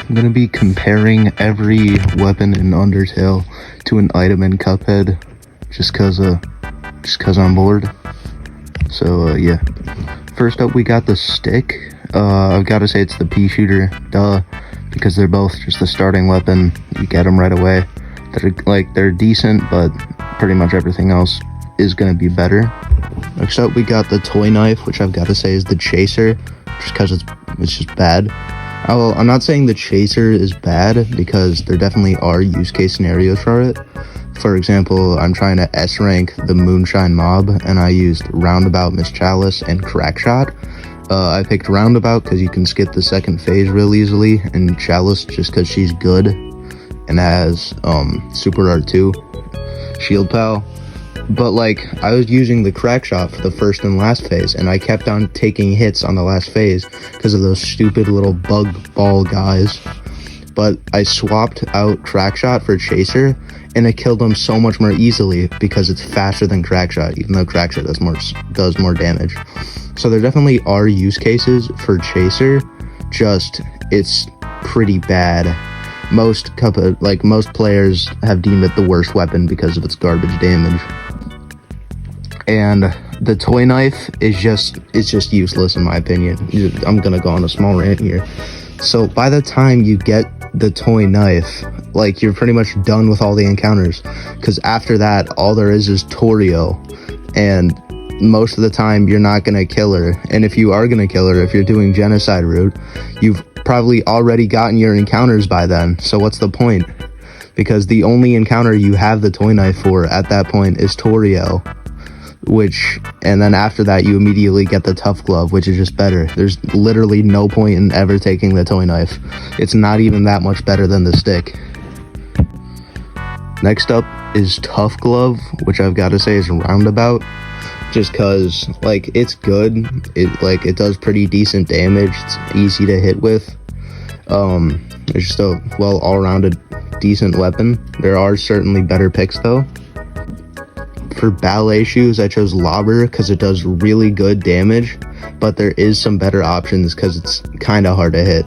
I'm gonna be comparing every weapon in Undertale to an item in Cuphead, just cause I'm bored. So yeah. First up, we got the stick. I've got to say it's the pea shooter, duh, because they're both just the starting weapon. You get them right away. They're decent, but pretty much everything else is gonna be better. Next up, we got the toy knife, which I've got to say is the chaser, just because it's just bad. I'm not saying the chaser is bad, because there definitely are use case scenarios for it. For example, I'm trying to S rank the Moonshine mob, and I used Roundabout, Miss Chalice, and Crackshot. I picked Roundabout because you can skip the second phase real easily, and Chalice just because she's good and has Super Art 2, Shield Pal. But I was using the Crackshot for the first and last phase, and I kept on taking hits on the last phase because of those stupid little bug ball guys. But I swapped out Crackshot for Chaser, and it killed them so much more easily because it's faster than Crackshot, even though Crackshot does more damage. So there definitely are use cases for Chaser, just it's pretty bad. Most players have deemed it the worst weapon because of its garbage damage. And the toy knife is just useless in my opinion. I'm gonna go on a small rant here. So by the time you get the toy knife, you're pretty much done with all the encounters, because after that all there is Torio, and most of the time you're not gonna kill her. And if you are gonna kill her, if you're doing genocide route, you've probably already gotten your encounters by then, so what's the point? Because the only encounter you have the toy knife for at that point is Torio, and then after that you immediately get the tough glove, which is just better. There's literally no point in ever taking the toy knife. It's not even that much better than the stick. Next up is tough glove, which I've got to say is Roundabout, just cause it's good. It does pretty decent damage. It's easy to hit with. It's just a all-rounded decent weapon. There are certainly better picks though. For ballet shoes, I chose Lobber because it does really good damage, but there is some better options because it's kind of hard to hit.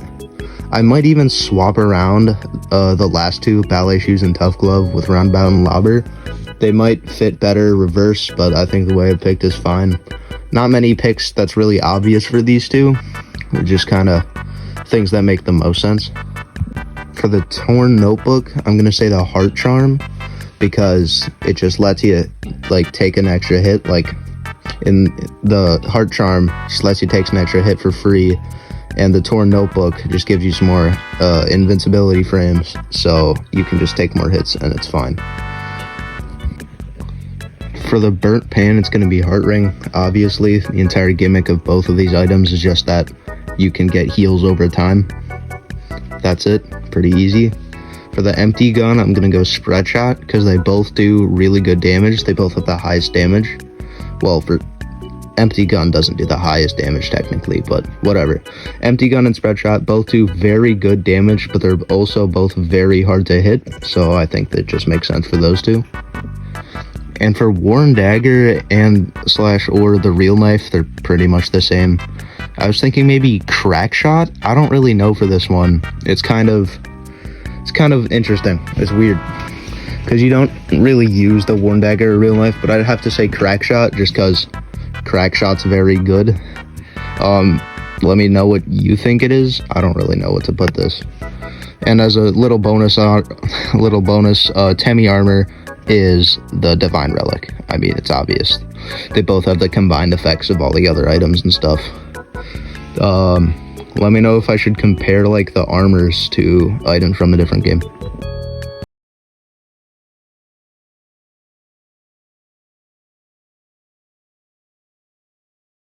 I might even swap around the last two, ballet shoes and tough glove, with Roundabout and Lobber. They might fit better reverse, but I think the way I picked is fine. Not many picks that's really obvious for these two. They're just kind of things that make the most sense. For the torn notebook, I'm gonna say the heart charm, because it just lets you take an extra hit. In the heart charm just lets you take an extra hit for free, and the torn notebook just gives you some more invincibility frames, so you can just take more hits and it's fine. For the burnt pan, it's going to be heart ring. Obviously, the entire gimmick of both of these items is just that you can get heals over time. That's it, pretty easy. For the empty gun, I'm going to go spread shot because they both do really good damage. They both have the highest damage. Well, for empty gun doesn't do the highest damage technically, but whatever. Empty gun and spread shot both do very good damage, but they're also both very hard to hit, so I think that just makes sense for those two. And for Worn Dagger or the real knife, they're pretty much the same. I was thinking maybe Crackshot. I don't really know for this one. It's kind of interesting. It's weird because you don't really use the Worn Dagger or real knife, but I'd have to say Crackshot just because Crackshot's very good. Let me know what you think it is. I don't really know what to put this. And as a little bonus, Temi armor is the Divine Relic. I mean, it's obvious. They both have the combined effects of all the other items and stuff. Let me know if I should compare the armors to items from a different game.